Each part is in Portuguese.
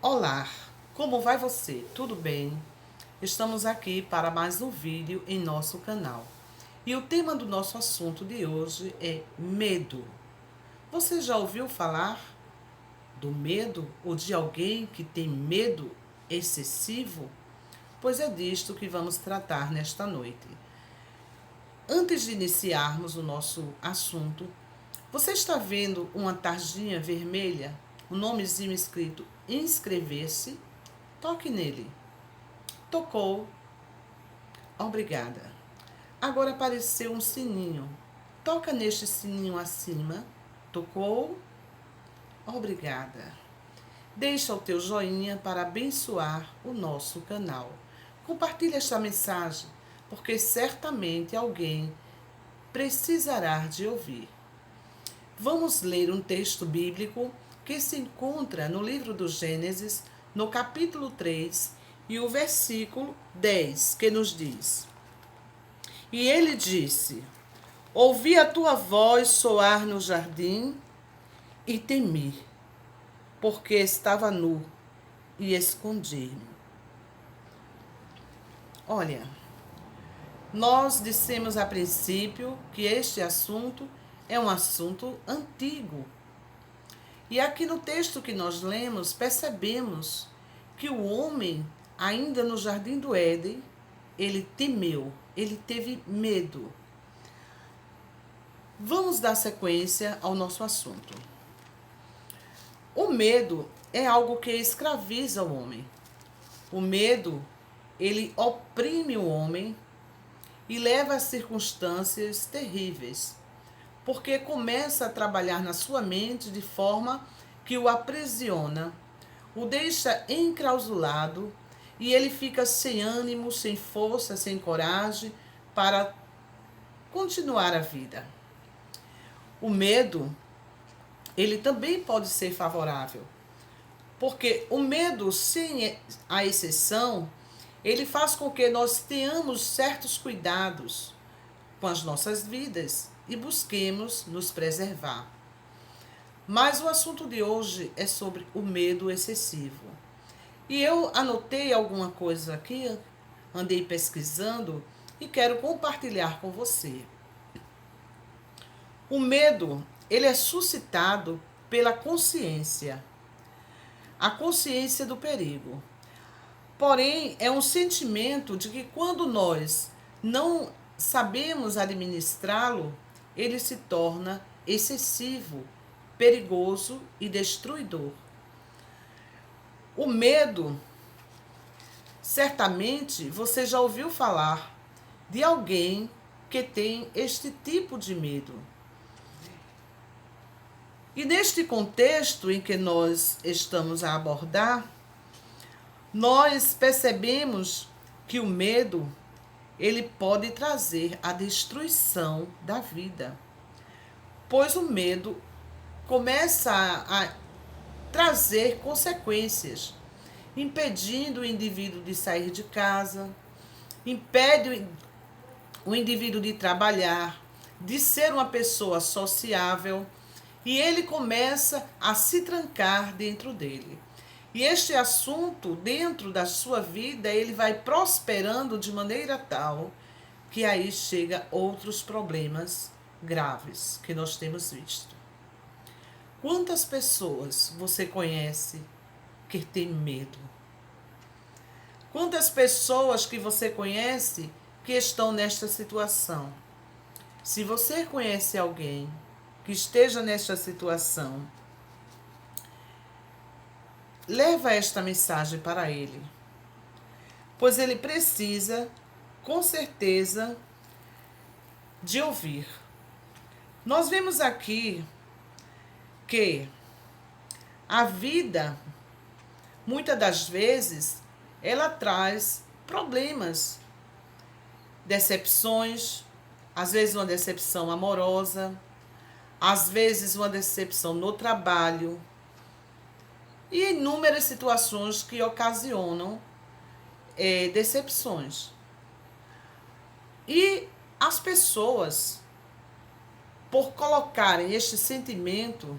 Olá, como vai você? Tudo bem? Estamos aqui para mais um vídeo em nosso canal. E o tema do nosso assunto de hoje é medo. Você já ouviu falar do medo ou de alguém que tem medo excessivo? Pois é disto que vamos tratar nesta noite. Antes de iniciarmos o nosso assunto, você está vendo uma tarjinha vermelha, um nomezinho escrito inscrever-se? Toque nele. Tocou. Obrigada. Agora apareceu um sininho. Toca neste sininho acima. Tocou. Obrigada. Deixa o teu joinha para abençoar o nosso canal. Compartilhe esta mensagem, porque certamente alguém precisará de ouvir. Vamos ler um texto bíblico que se encontra no livro do Gênesis, no capítulo 3, e o versículo 10, que nos diz: E ele disse: Ouvi a tua voz soar no jardim e temi, porque estava nu e escondi-me. Olha, nós dissemos a princípio que este assunto é um assunto antigo. E aqui no texto que nós lemos, percebemos que o homem, ainda no jardim do Éden, ele temeu, ele teve medo. Vamos dar sequência ao nosso assunto. O medo é algo que escraviza o homem. O medo, ele oprime o homem e leva a circunstâncias terríveis, porque começa a trabalhar na sua mente de forma que o aprisiona, o deixa enclausulado e ele fica sem ânimo, sem força, sem coragem para continuar a vida. O medo, ele também pode ser favorável, porque o medo, sem a exceção, ele faz com que nós tenhamos certos cuidados com as nossas vidas e busquemos nos preservar. Mas o assunto de hoje é sobre o medo excessivo. E eu anotei alguma coisa aqui, andei pesquisando e quero compartilhar com você. O medo, ele é suscitado pela consciência, a consciência do perigo. Porém, é um sentimento de que quando nós não sabemos administrá-lo, ele se torna excessivo, perigoso e destruidor. O medo, certamente você já ouviu falar de alguém que tem este tipo de medo. E neste contexto em que nós estamos a abordar, nós percebemos que o medo, ele pode trazer a destruição da vida, pois o medo começa a trazer consequências, impedindo o indivíduo de sair de casa, impede o indivíduo de trabalhar, de ser uma pessoa sociável, e ele começa a se trancar dentro dele. E este assunto, dentro da sua vida, ele vai prosperando de maneira tal que aí chega outros problemas graves que nós temos visto. Quantas pessoas você conhece que tem medo? Quantas pessoas que você conhece que estão nesta situação? Se você conhece alguém que esteja nesta situação, leva esta mensagem para ele, pois ele precisa, com certeza, de ouvir. Nós vemos aqui que a vida, muitas das vezes, ela traz problemas, decepções, às vezes uma decepção amorosa, às vezes uma decepção no trabalho, e inúmeras situações que ocasionam decepções. E as pessoas, por colocarem este sentimento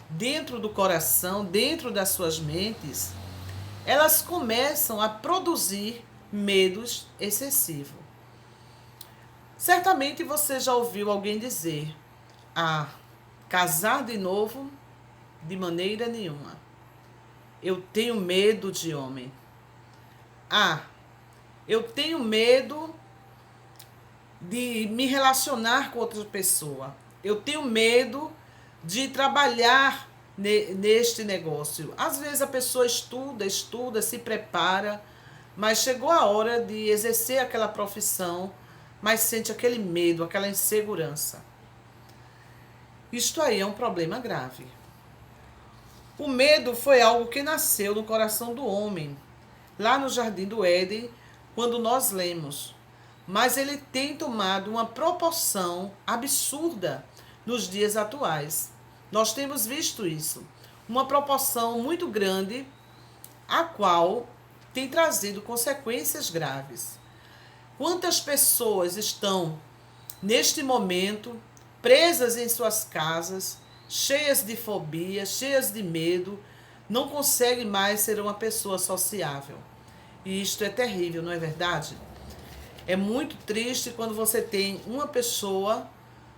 dentro do coração, dentro das suas mentes, elas começam a produzir medos excessivos. Certamente você já ouviu alguém dizer: ah, casar de novo? De maneira nenhuma. Eu tenho medo de homem. Ah, eu tenho medo de me relacionar com outra pessoa. Eu tenho medo de trabalhar neste negócio. Às vezes a pessoa estuda, se prepara, mas chegou a hora de exercer aquela profissão, mas sente aquele medo, aquela insegurança. Isto aí é um problema grave. O medo foi algo que nasceu no coração do homem, lá no Jardim do Éden, quando nós lemos. Mas ele tem tomado uma proporção absurda nos dias atuais. Nós temos visto isso. Uma proporção muito grande, a qual tem trazido consequências graves. Quantas pessoas estão, neste momento, presas em suas casas, cheias de fobia, cheias de medo, não conseguem mais ser uma pessoa sociável. E isto é terrível, não é verdade? É muito triste quando você tem uma pessoa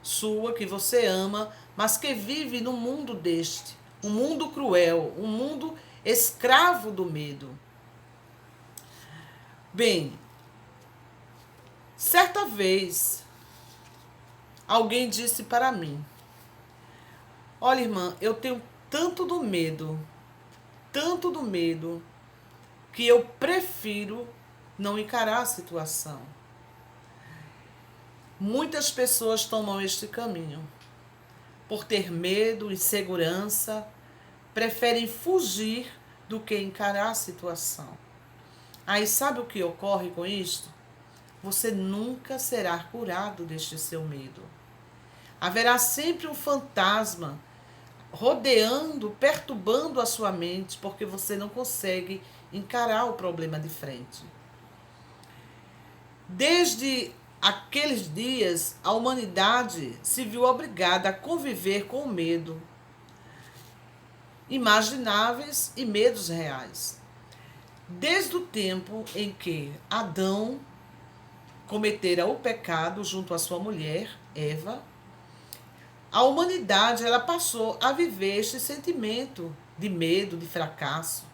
sua que você ama, mas que vive num mundo deste, um mundo cruel, um mundo escravo do medo. Bem, certa vez, alguém disse para mim: olha, irmã, eu tenho tanto do medo, que eu prefiro não encarar a situação. Muitas pessoas tomam este caminho. Por ter medo, insegurança, preferem fugir do que encarar a situação. Aí sabe o que ocorre com isto? Você nunca será curado deste seu medo. Haverá sempre um fantasma rodeando, perturbando a sua mente, porque você não consegue encarar o problema de frente. Desde aqueles dias, a humanidade se viu obrigada a conviver com o medo, imagináveis e medos reais. Desde o tempo em que Adão cometera o pecado junto à sua mulher, Eva, a humanidade ela passou a viver este sentimento de medo, de fracasso.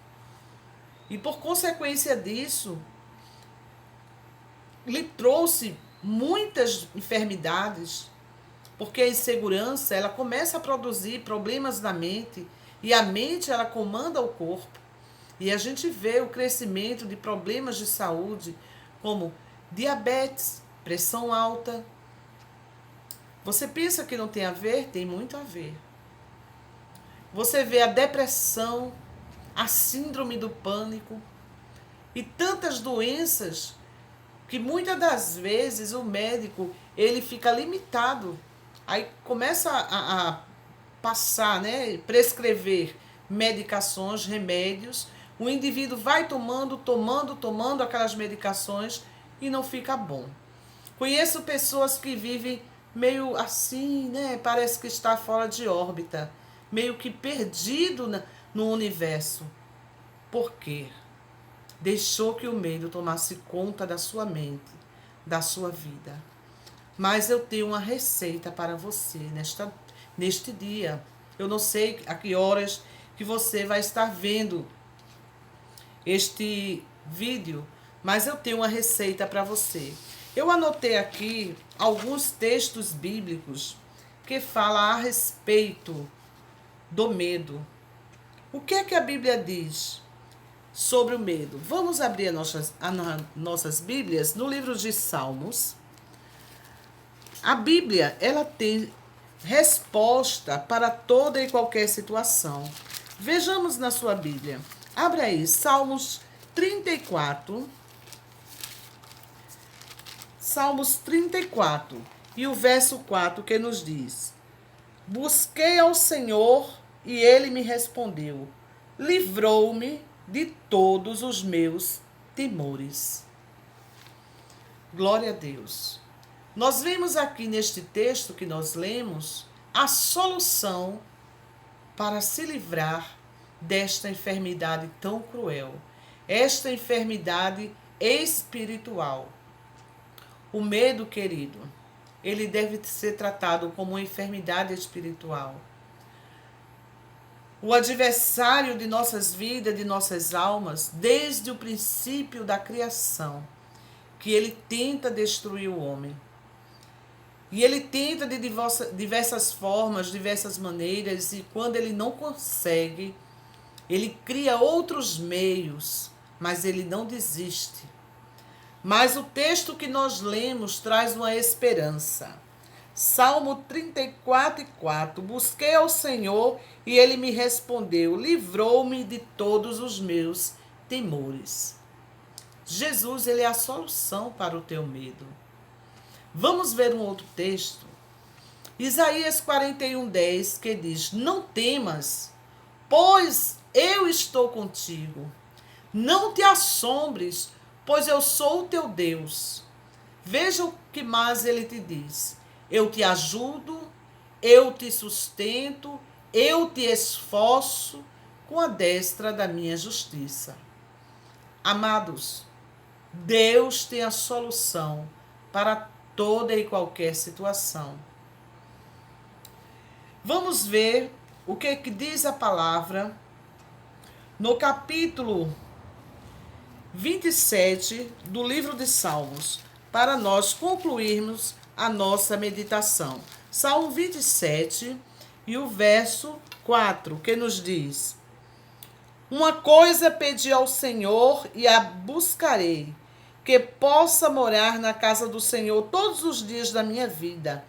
E por consequência disso, lhe trouxe muitas enfermidades, porque a insegurança ela começa a produzir problemas na mente, e a mente ela comanda o corpo. E a gente vê o crescimento de problemas de saúde, como diabetes, pressão alta. Você pensa que não tem a ver? Tem muito a ver. Você vê a depressão, a síndrome do pânico e tantas doenças que muitas das vezes o médico ele fica limitado. Aí começa a passar, né, prescrever medicações, remédios. O indivíduo vai tomando aquelas medicações e não fica bom. Conheço pessoas que vivem meio assim, né? Parece que está fora de órbita, meio que perdido no universo. Por quê? Deixou que o medo tomasse conta da sua mente, da sua vida. Mas eu tenho uma receita para você neste dia. Eu não sei a que horas que você vai estar vendo este vídeo, mas eu tenho uma receita para você. Eu anotei aqui alguns textos bíblicos que falam a respeito do medo. O que é que a Bíblia diz sobre o medo? Vamos abrir as nossas Bíblias no livro de Salmos. A Bíblia, ela tem resposta para toda e qualquer situação. Vejamos na sua Bíblia. Abra aí, Salmos 34. Salmos 34 e o verso 4 que nos diz: busquei ao Senhor e ele me respondeu, livrou-me de todos os meus temores. Glória a Deus. Nós vemos aqui neste texto que nós lemos a solução para se livrar desta enfermidade tão cruel. esta enfermidade espiritual. O medo, querido, ele deve ser tratado como uma enfermidade espiritual. O adversário de nossas vidas, de nossas almas, desde o princípio da criação, que ele tenta destruir o homem. E ele tenta de diversas formas, diversas maneiras, e quando ele não consegue, ele cria outros meios, mas ele não desiste. Mas o texto que nós lemos traz uma esperança. Salmo 34:4. Busquei ao Senhor e ele me respondeu, livrou-me de todos os meus temores. Jesus, ele é a solução para o teu medo. Vamos ver um outro texto. Isaías 41:10, que diz: não temas, pois eu estou contigo. Não te assombres, pois eu sou o teu Deus. Veja o que mais ele te diz. Eu te ajudo, eu te sustento, eu te esforço com a destra da minha justiça. Amados, Deus tem a solução para toda e qualquer situação. Vamos ver o que diz a palavra no capítulo 27 do livro de Salmos, para nós concluirmos a nossa meditação. Salmo 27 e o verso 4, que nos diz: uma coisa pedi ao Senhor e a buscarei, que possa morar na casa do Senhor todos os dias da minha vida,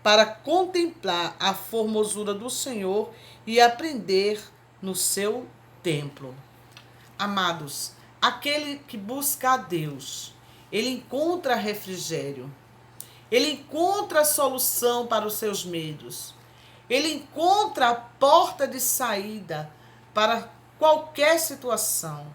para contemplar a formosura do Senhor e aprender no seu templo. Amados, aquele que busca a Deus, ele encontra refrigério, ele encontra a solução para os seus medos, ele encontra a porta de saída para qualquer situação.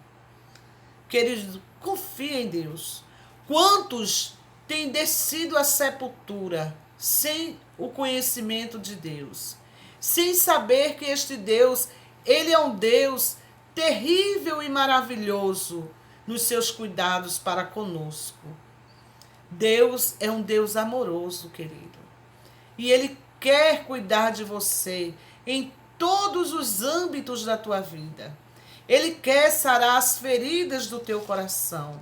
Querido, confia em Deus. Quantos têm descido à sepultura sem o conhecimento de Deus, sem saber que este Deus, ele é um Deus terrível e maravilhoso nos seus cuidados para conosco. Deus é um Deus amoroso, querido. E ele quer cuidar de você em todos os âmbitos da tua vida. Ele quer sarar as feridas do teu coração.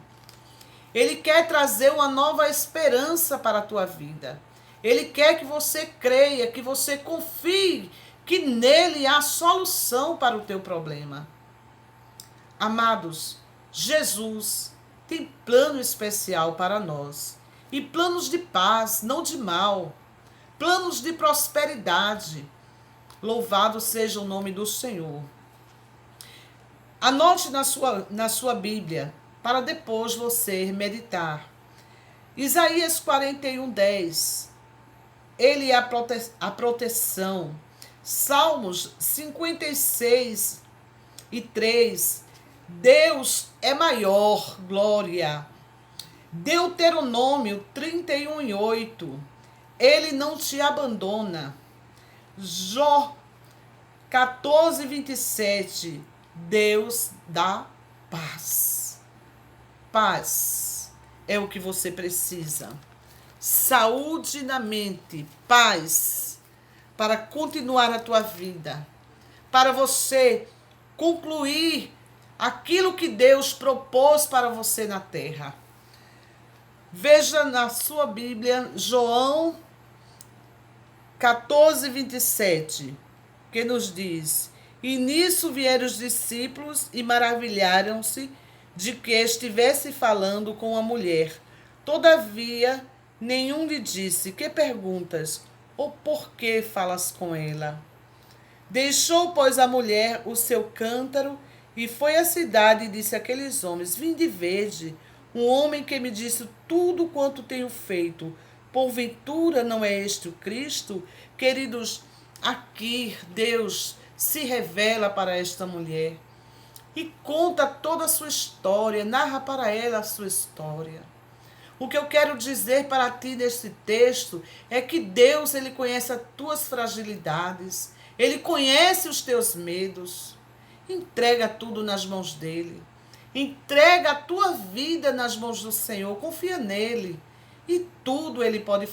Ele quer trazer uma nova esperança para a tua vida. Ele quer que você creia, que você confie, que nele há solução para o teu problema. Amados, Jesus tem plano especial para nós. E planos de paz, não de mal. Planos de prosperidade. Louvado seja o nome do Senhor. Anote na sua Bíblia, para depois você meditar. Isaías 41:10. Ele é a proteção. Salmos 56:3. Deus é maior, glória. Deuteronômio 31:8. Ele não te abandona. Jó 14:27. Deus dá paz. Paz é o que você precisa. Saúde na mente, paz, para continuar a tua vida, para você concluir aquilo que Deus propôs para você na terra. Veja na sua Bíblia, João 14:27, que nos diz: e nisso vieram os discípulos e maravilharam-se de que estivesse falando com a mulher. Todavia, nenhum lhe disse: que perguntas? Ou por que falas com ela? Deixou, pois, a mulher o seu cântaro e foi à cidade e disse àqueles homens: vinde e vede um homem que me disse tudo quanto tenho feito. Porventura não é este o Cristo? Queridos, aqui Deus se revela para esta mulher e conta toda a sua história, narra para ela a sua história. O que eu quero dizer para ti neste texto é que Deus, ele conhece as tuas fragilidades, ele conhece os teus medos. Entrega tudo nas mãos dele. Entrega a tua vida nas mãos do Senhor, confia nele. E tudo ele pode